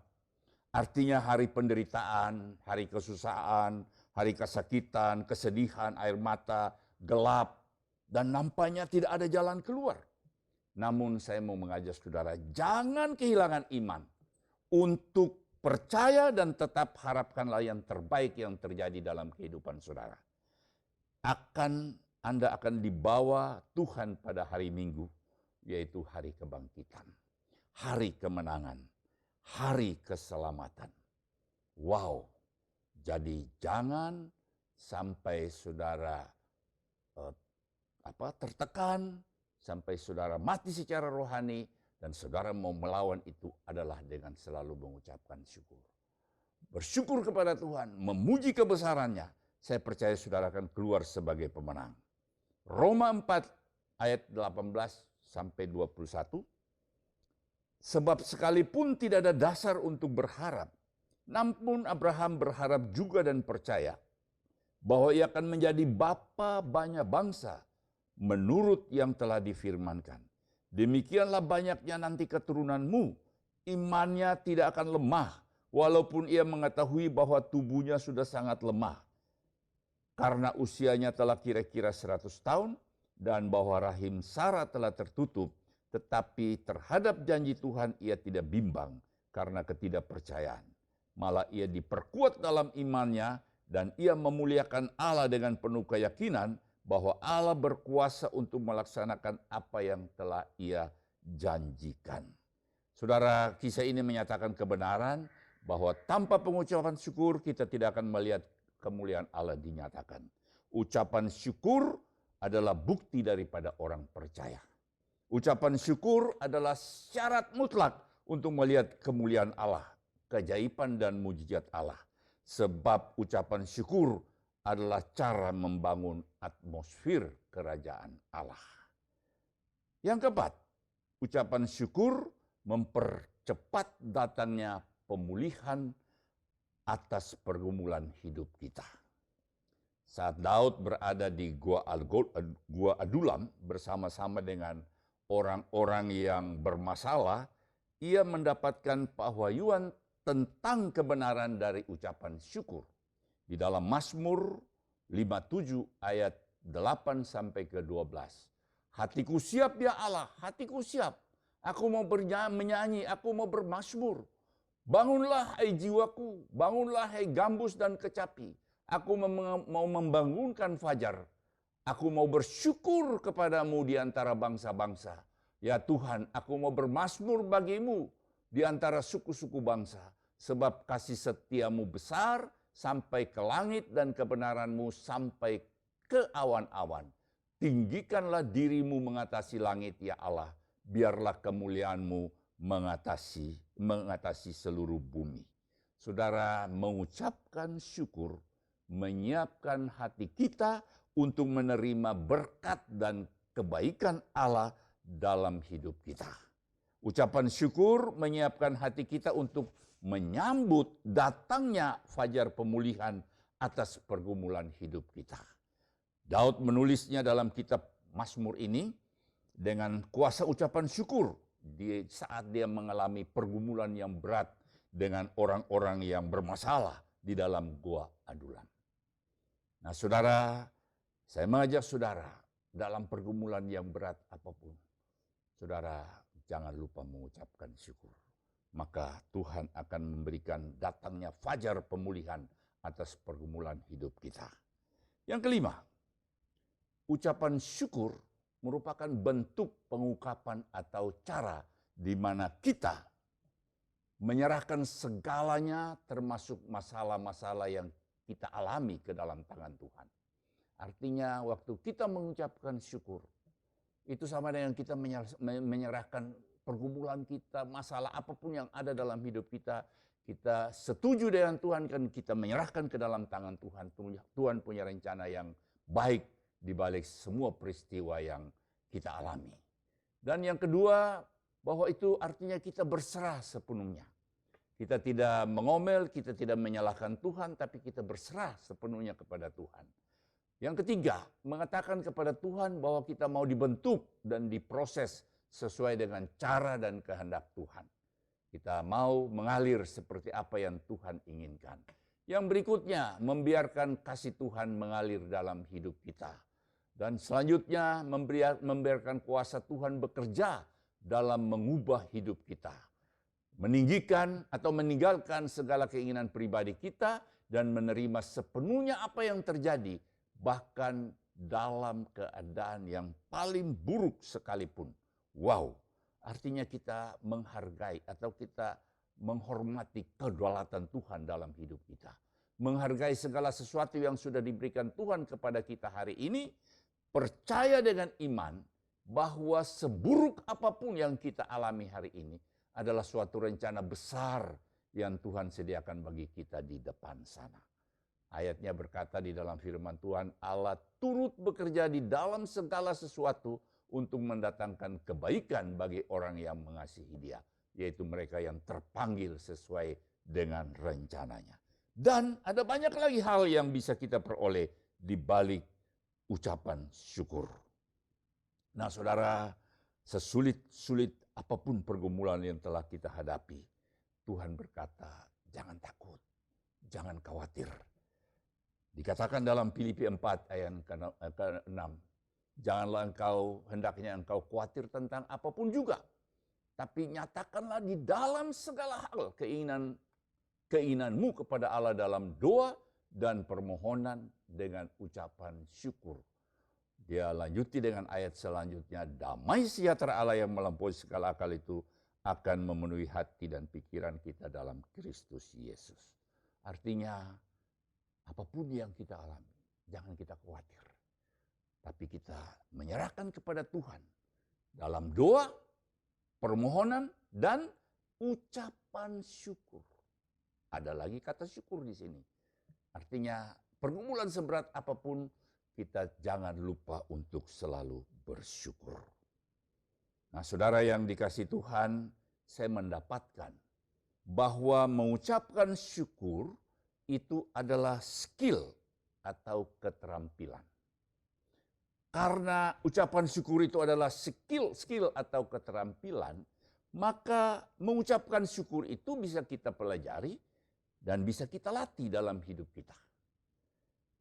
Artinya hari penderitaan, hari kesusahan, hari kesakitan, kesedihan, air mata, gelap. Dan nampaknya tidak ada jalan keluar. Namun saya mau mengajak saudara, jangan kehilangan iman untuk percaya dan tetap harapkanlah yang terbaik yang terjadi dalam kehidupan saudara. Anda akan dibawa Tuhan pada hari Minggu, yaitu hari kebangkitan, hari kemenangan, hari keselamatan. Wow, jadi jangan sampai saudara tertekan, sampai saudara mati secara rohani, dan saudara mau melawan itu adalah dengan selalu mengucapkan syukur. Bersyukur kepada Tuhan, memuji kebesarannya, saya percaya saudara akan keluar sebagai pemenang. Roma 4 ayat 18 sampai 21. Sebab sekalipun tidak ada dasar untuk berharap, namun Abraham berharap juga dan percaya bahwa ia akan menjadi bapa banyak bangsa, menurut yang telah difirmankan. Demikianlah banyaknya nanti keturunanmu. Imannya tidak akan lemah, walaupun ia mengetahui bahwa tubuhnya sudah sangat lemah. Karena usianya telah kira-kira 100 tahun, dan bahwa rahim Sarah telah tertutup, tetapi terhadap janji Tuhan ia tidak bimbang karena ketidakpercayaan. Malah ia diperkuat dalam imannya, dan ia memuliakan Allah dengan penuh keyakinan, bahwa Allah berkuasa untuk melaksanakan apa yang telah ia janjikan. Saudara, kisah ini menyatakan kebenaran bahwa tanpa pengucapan syukur kita tidak akan melihat kemuliaan Allah dinyatakan. Ucapan syukur adalah bukti daripada orang percaya. Ucapan syukur adalah syarat mutlak untuk melihat kemuliaan Allah, keajaiban dan mujizat Allah. Sebab ucapan syukur adalah cara membangun atmosfer kerajaan Allah. Yang keempat, ucapan syukur mempercepat datangnya pemulihan atas pergumulan hidup kita. Saat Daud berada di Gua Adulam bersama-sama dengan orang-orang yang bermasalah, ia mendapatkan pewahyuan tentang kebenaran dari ucapan syukur. Di dalam Mazmur 57 ayat 8 sampai ke 12. Hatiku siap ya Allah, hatiku siap. Aku mau menyanyi, aku mau bermazmur. Bangunlah hai jiwaku, bangunlah hai gambus dan kecapi. Aku mau membangunkan fajar. Aku mau bersyukur kepadamu di antara bangsa-bangsa. Ya Tuhan, aku mau bermazmur bagimu di antara suku-suku bangsa. Sebab kasih setiamu besar sampai ke langit dan kebenaranmu sampai ke awan-awan. Tinggikanlah dirimu mengatasi langit ya Allah. Biarlah kemuliaanmu mengatasi seluruh bumi. Saudara, mengucapkan syukur, menyiapkan hati kita untuk menerima berkat dan kebaikan Allah dalam hidup kita. Ucapan syukur menyiapkan hati kita untuk menyambut datangnya fajar pemulihan atas pergumulan hidup kita. Daud menulisnya dalam kitab Mazmur ini dengan kuasa ucapan syukur di saat dia mengalami pergumulan yang berat dengan orang-orang yang bermasalah di dalam Gua Adulam. Nah saudara, saya mengajak saudara dalam pergumulan yang berat apapun, saudara jangan lupa mengucapkan syukur. Maka Tuhan akan memberikan datangnya fajar pemulihan atas pergumulan hidup kita. Yang kelima, ucapan syukur merupakan bentuk pengungkapan atau cara di mana kita menyerahkan segalanya termasuk masalah-masalah yang kita alami ke dalam tangan Tuhan. Artinya waktu kita mengucapkan syukur, itu sama dengan kita menyerahkan pergumulan kita, masalah apapun yang ada dalam hidup kita, kita setuju dengan Tuhan, kan kita menyerahkan ke dalam tangan Tuhan. Tuhan punya rencana yang baik di balik semua peristiwa yang kita alami. Dan yang kedua, bahwa itu artinya kita berserah sepenuhnya. Kita tidak mengomel, kita tidak menyalahkan Tuhan, tapi kita berserah sepenuhnya kepada Tuhan. Yang ketiga, mengatakan kepada Tuhan bahwa kita mau dibentuk dan diproses sesuai dengan cara dan kehendak Tuhan. Kita mau mengalir seperti apa yang Tuhan inginkan. Yang berikutnya, membiarkan kasih Tuhan mengalir dalam hidup kita. Dan selanjutnya, membiarkan kuasa Tuhan bekerja dalam mengubah hidup kita. Meninggikan atau meninggalkan segala keinginan pribadi kita dan menerima sepenuhnya apa yang terjadi, bahkan dalam keadaan yang paling buruk sekalipun. Wow, artinya kita menghargai atau kita menghormati kedaulatan Tuhan dalam hidup kita. Menghargai segala sesuatu yang sudah diberikan Tuhan kepada kita hari ini, percaya dengan iman bahwa seburuk apapun yang kita alami hari ini, adalah suatu rencana besar yang Tuhan sediakan bagi kita di depan sana. Ayatnya berkata di dalam firman Tuhan, Allah turut bekerja di dalam segala sesuatu untuk mendatangkan kebaikan bagi orang yang mengasihi Dia, yaitu mereka yang terpanggil sesuai dengan rencananya. Dan ada banyak lagi hal yang bisa kita peroleh di balik ucapan syukur. Nah saudara, sesulit-sulit apapun pergumulan yang telah kita hadapi, Tuhan berkata, jangan takut, jangan khawatir. Dikatakan dalam Filipi 4 ayat ke-6, janganlah hendaknya engkau khawatir tentang apapun juga, tapi nyatakanlah di dalam segala hal keinginanmu kepada Allah dalam doa dan permohonan dengan ucapan syukur. Dia lanjuti dengan ayat selanjutnya, damai sejahtera Allah yang melampaui segala akal itu akan memenuhi hati dan pikiran kita dalam Kristus Yesus. Artinya, apapun yang kita alami, jangan kita khawatir. Tapi kita menyerahkan kepada Tuhan dalam doa, permohonan, dan ucapan syukur. Ada lagi kata syukur di sini. Artinya, pergumulan seberat apapun, kita jangan lupa untuk selalu bersyukur. Nah, saudara yang dikasihi Tuhan, saya mendapatkan bahwa mengucapkan syukur itu adalah skill atau keterampilan. Karena ucapan syukur itu adalah skill atau keterampilan, maka mengucapkan syukur itu bisa kita pelajari dan bisa kita latih dalam hidup kita.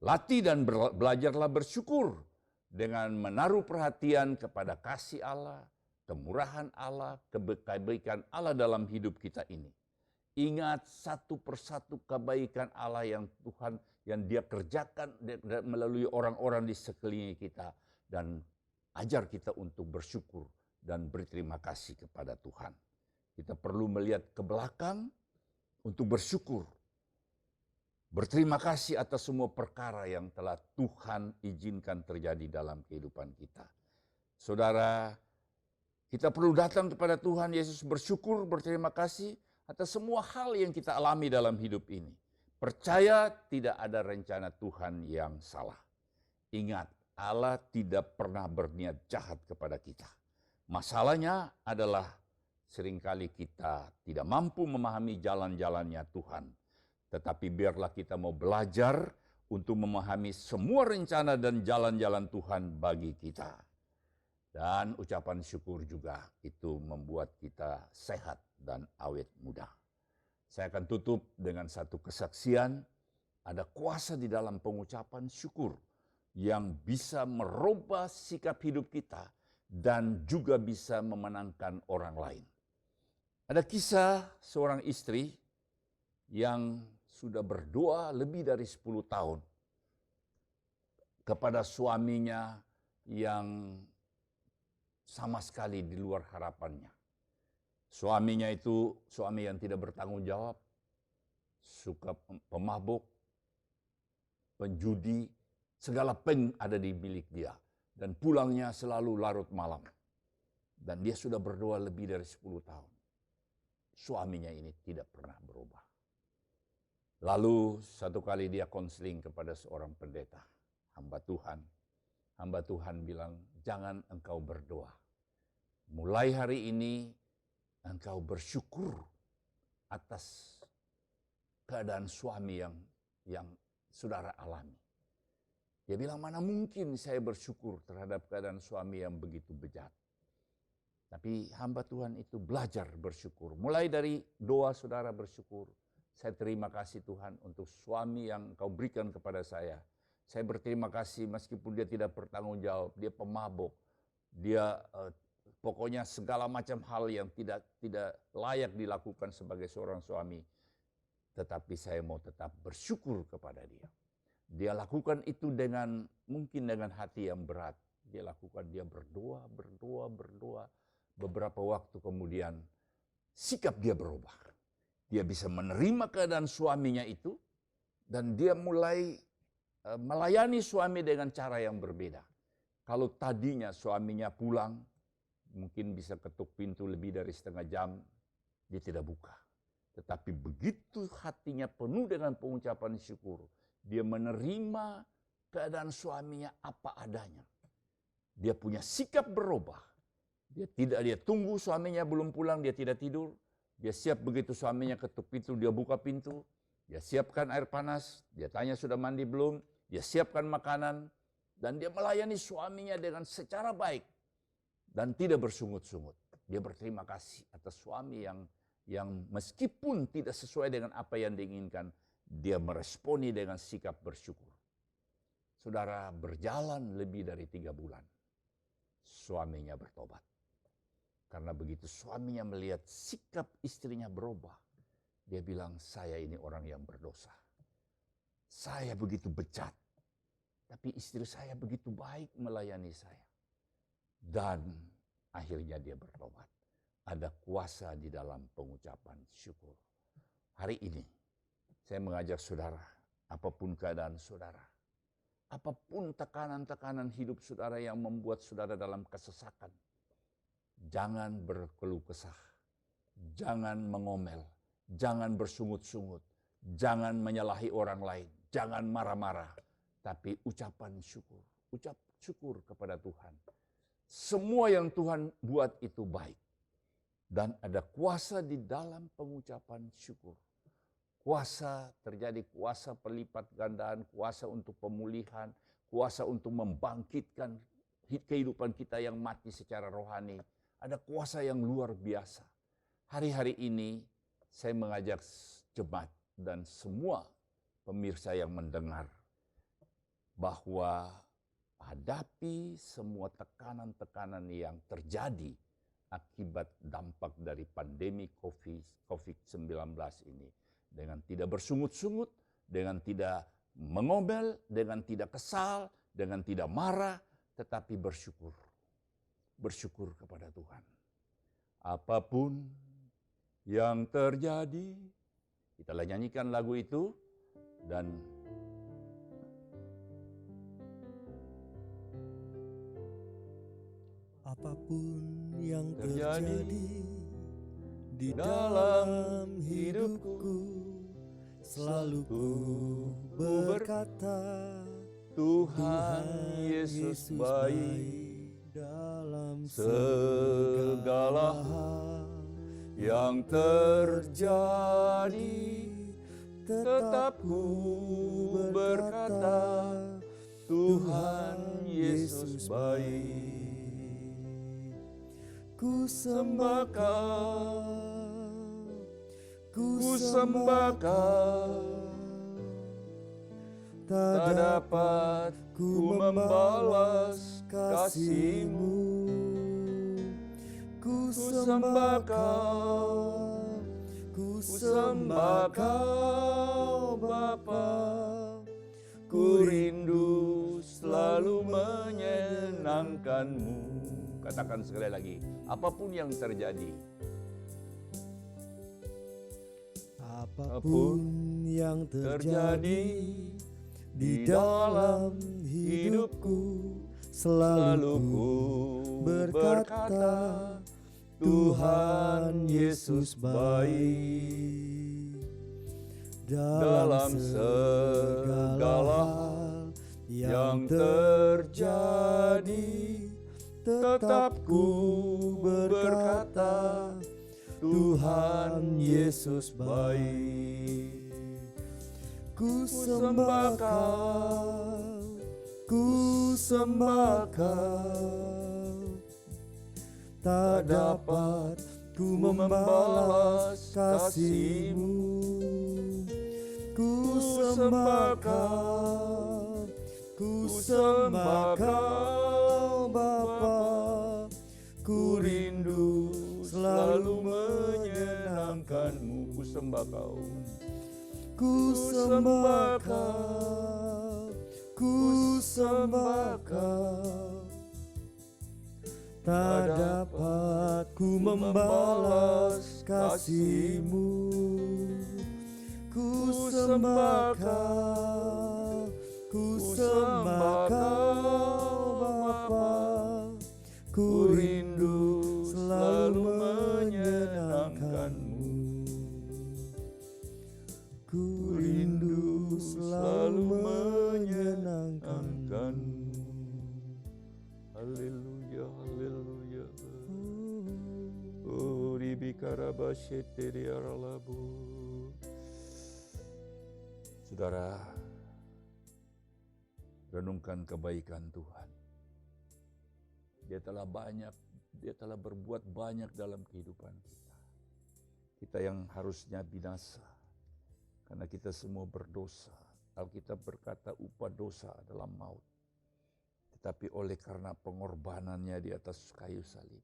Latih dan belajarlah bersyukur dengan menaruh perhatian kepada kasih Allah, kemurahan Allah, kebaikan Allah dalam hidup kita ini. Ingat satu persatu kebaikan Allah yang Tuhan, yang Dia kerjakan melalui orang-orang di sekeliling kita. Dan ajar kita untuk bersyukur dan berterima kasih kepada Tuhan. Kita perlu melihat ke belakang untuk bersyukur. Berterima kasih atas semua perkara yang telah Tuhan izinkan terjadi dalam kehidupan kita. Saudara, kita perlu datang kepada Tuhan Yesus bersyukur, berterima kasih atas semua hal yang kita alami dalam hidup ini. Percaya tidak ada rencana Tuhan yang salah. Ingat, Allah tidak pernah berniat jahat kepada kita. Masalahnya adalah seringkali kita tidak mampu memahami jalan-jalannya Tuhan. Tetapi biarlah kita mau belajar untuk memahami semua rencana dan jalan-jalan Tuhan bagi kita. Dan ucapan syukur juga itu membuat kita sehat dan awet muda. Saya akan tutup dengan satu kesaksian. Ada kuasa di dalam pengucapan syukur yang bisa merubah sikap hidup kita dan juga bisa memenangkan orang lain. Ada kisah seorang istri yang sudah berdoa lebih dari 10 tahun kepada suaminya yang sama sekali di luar harapannya. Suaminya itu suami yang tidak bertanggung jawab, suka pemabuk, penjudi, segala pen ada di milik dia. Dan pulangnya selalu larut malam. Dan dia sudah berdoa lebih dari 10 tahun. Suaminya ini tidak pernah berubah. Lalu satu kali dia konseling kepada seorang pendeta, hamba Tuhan. Hamba Tuhan bilang, jangan engkau berdoa. Mulai hari ini engkau bersyukur atas keadaan suami yang saudara alami. Dia bilang, mana mungkin saya bersyukur terhadap keadaan suami yang begitu bejat. Tapi hamba Tuhan itu belajar bersyukur. Mulai dari doa saudara bersyukur. Saya terima kasih Tuhan untuk suami yang Engkau berikan kepada saya. Saya berterima kasih meskipun dia tidak bertanggung jawab, dia pemabuk, dia pokoknya segala macam hal yang tidak layak dilakukan sebagai seorang suami. Tetapi saya mau tetap bersyukur kepada dia. Dia lakukan itu mungkin dengan hati yang berat. Dia lakukan, dia berdoa. Beberapa waktu kemudian sikap dia berubah. Dia bisa menerima keadaan suaminya itu dan dia mulai melayani suami dengan cara yang berbeda. Kalau tadinya suaminya pulang, mungkin bisa ketuk pintu lebih dari setengah jam, dia tidak buka. Tetapi begitu hatinya penuh dengan pengucapan syukur, dia menerima keadaan suaminya apa adanya. Dia punya sikap berubah. Dia tunggu suaminya belum pulang, dia tidak tidur. Dia siap begitu suaminya ketuk pintu, dia buka pintu. Dia siapkan air panas, dia tanya sudah mandi belum. Dia siapkan makanan. Dan dia melayani suaminya dengan secara baik. Dan tidak bersungut-sungut. Dia berterima kasih atas suami yang meskipun tidak sesuai dengan apa yang diinginkan, dia meresponi dengan sikap bersyukur. Saudara, berjalan lebih dari 3 bulan. Suaminya bertobat. Karena begitu suaminya melihat sikap istrinya berubah, dia bilang, saya ini orang yang berdosa. Saya begitu bejat, tapi istri saya begitu baik melayani saya. Dan akhirnya dia bertobat. ada kuasa di dalam pengucapan syukur. Hari ini saya mengajak saudara, apapun keadaan saudara, apapun tekanan-tekanan hidup saudara yang membuat saudara dalam kesesakan, jangan berkeluh kesah, jangan mengomel, jangan bersungut-sungut, jangan menyalahi orang lain, jangan marah-marah, tapi ucapan syukur. Ucap syukur kepada Tuhan. Semua yang Tuhan buat itu baik. Dan ada kuasa di dalam pengucapan syukur. Kuasa terjadi, kuasa pelipat gandaan, kuasa untuk pemulihan, kuasa untuk membangkitkan kehidupan kita yang mati secara rohani. Ada kuasa yang luar biasa. Hari-hari ini saya mengajak jemaat dan semua pemirsa yang mendengar bahwa hadapi semua tekanan-tekanan yang terjadi akibat dampak dari pandemi COVID-19 ini. Dengan tidak bersungut-sungut, dengan tidak mengomel, dengan tidak kesal, dengan tidak marah, tetapi bersyukur. Bersyukur kepada Tuhan. Apapun yang terjadi, kita nyanyikan lagu itu, dan apapun yang terjadi di dalam hidupku, selalu ku berkata, Tuhan Yesus baik dalam segala hal yang terjadi. Tetap ku berkata, Tuhan Yesus baik. Ku sembah Kau, Ku sembah Kau, tak dapat ku membalas kasih-Mu. ku sembah Kau, ku sembah Kau Bapa. Ku rindu selalu menyenangkan-Mu. Katakan sekali lagi, apapun yang terjadi. Apapun yang terjadi di dalam hidupku, selalu ku berkata, Tuhan Yesus baik. Dalam segala hal yang terjadi, tetap ku berkata, Tuhan Yesus baik. Ku sembah Kau, ku sembah Kau, tak dapat ku membalas kasih-Mu. Ku sembah Kau, ku sembah Kau Bapa. Ku rindu selalu menyenangkan-Mu. Ku sembah Kau, ku sembah Kau, ku sembah Kau, tak dapat ku membalas kasih-Mu. Ku sembah Kau, ku sembah Kau Bapa. Ku rindu selalu menyenangkan-Mu. Ku rindu selalu menyenangkan-Mu. Haleluya, haleluya. Oh, ribikarabasheteriaralabu. Saudara, renungkan kebaikan Tuhan. Dia telah berbuat banyak dalam kehidupan kita. Kita yang harusnya binasa, karena kita semua berdosa. Alkitab berkata upah dosa adalah maut. Tetapi oleh karena pengorbanannya di atas kayu salib,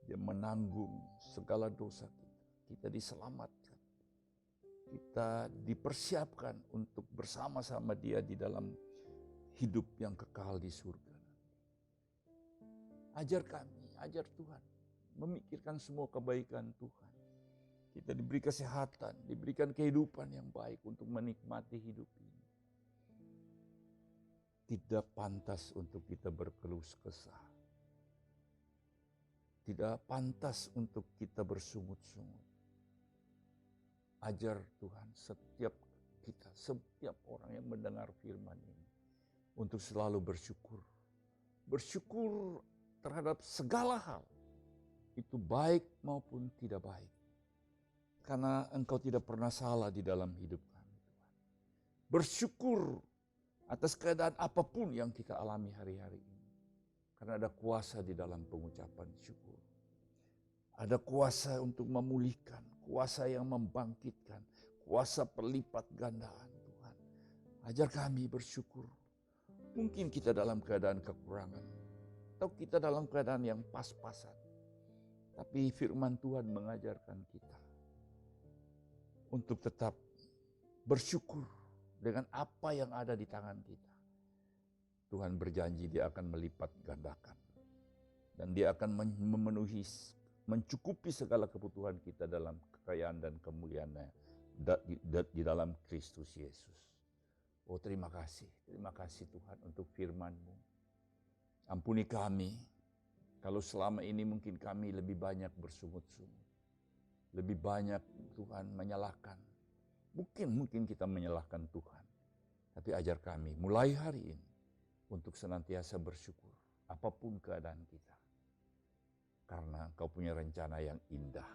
Dia menanggung segala dosa kita. Kita diselamatkan. Kita dipersiapkan untuk bersama-sama Dia di dalam hidup yang kekal di surga. Ajar kami, ajar Tuhan. memikirkan semua kebaikan Tuhan. Kita diberi kesehatan, diberikan kehidupan yang baik untuk menikmati hidup ini. Tidak pantas untuk kita berkeluh kesah. Tidak pantas untuk kita bersungut-sungut. Ajar Tuhan setiap kita, setiap orang yang mendengar firman ini, untuk selalu bersyukur. Bersyukur terhadap segala hal. Itu baik maupun tidak baik. Karena Engkau tidak pernah salah di dalam hidup kami, Tuhan. Bersyukur atas keadaan apapun yang kita alami hari-hari ini. Karena ada kuasa di dalam pengucapan syukur. Ada kuasa untuk memulihkan, kuasa yang membangkitkan, kuasa perlipat gandaan Tuhan. Ajar kami bersyukur. Mungkin kita dalam keadaan kekurangan, atau kita dalam keadaan yang pas-pasan. Tapi firman Tuhan mengajarkan kita untuk tetap bersyukur dengan apa yang ada di tangan kita. Tuhan berjanji Dia akan melipat gandakan. Dan Dia akan memenuhi, mencukupi segala kebutuhan kita dalam kekayaan dan kemuliaan-Nya di dalam Kristus Yesus. Oh terima kasih Tuhan untuk firman-Mu. Ampuni kami kalau selama ini mungkin kami lebih banyak bersungut-sungut. Lebih banyak Tuhan menyalahkan. Mungkin kita menyalahkan Tuhan. Tapi ajar kami mulai hari ini untuk senantiasa bersyukur apapun keadaan kita. Karena Engkau punya rencana yang indah.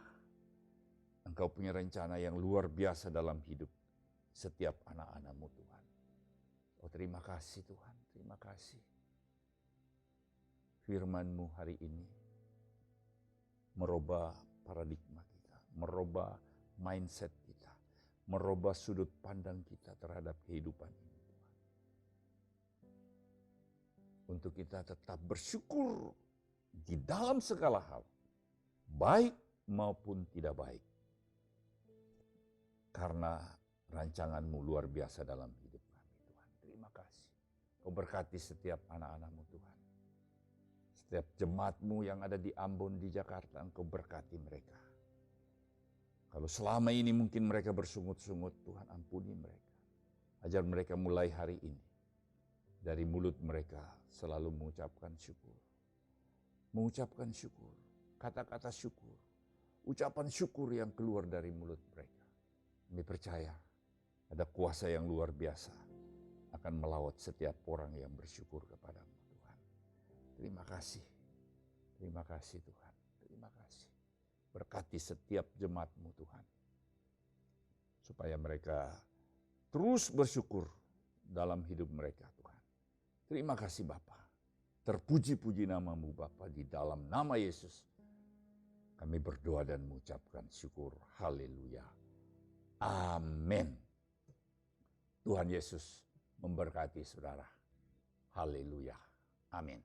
Engkau punya rencana yang luar biasa dalam hidup setiap anak-anak-Mu Tuhan. Oh terima kasih Tuhan, terima kasih. Firman-Mu hari ini merubah paradigma kita, merubah mindset kita, merubah sudut pandang kita terhadap kehidupan ini Tuhan. Untuk kita tetap bersyukur di dalam segala hal, baik maupun tidak baik. Karena rancangan-Mu luar biasa dalam hidup kami Tuhan. Terima kasih. Kau berkati setiap anak-anak-Mu Tuhan. Setiap jemaat-Mu yang ada di Ambon, di Jakarta, Engkau berkati mereka. Kalau selama ini mungkin mereka bersungut-sungut, Tuhan ampuni mereka. Ajar mereka mulai hari ini. Dari mulut mereka selalu mengucapkan syukur. Mengucapkan syukur, kata-kata syukur. Ucapan syukur yang keluar dari mulut mereka. Kami percaya ada kuasa yang luar biasa akan melawat setiap orang yang bersyukur kepadamu Tuhan. Terima kasih Tuhan, terima kasih. Berkati setiap jemaat-Mu Tuhan. Supaya mereka terus bersyukur dalam hidup mereka Tuhan. Terima kasih Bapa. Terpuji-puji nama-Mu Bapa, di dalam nama Yesus. Kami berdoa dan mengucapkan syukur. Haleluya. Amin. Tuhan Yesus memberkati saudara. Haleluya. Amin.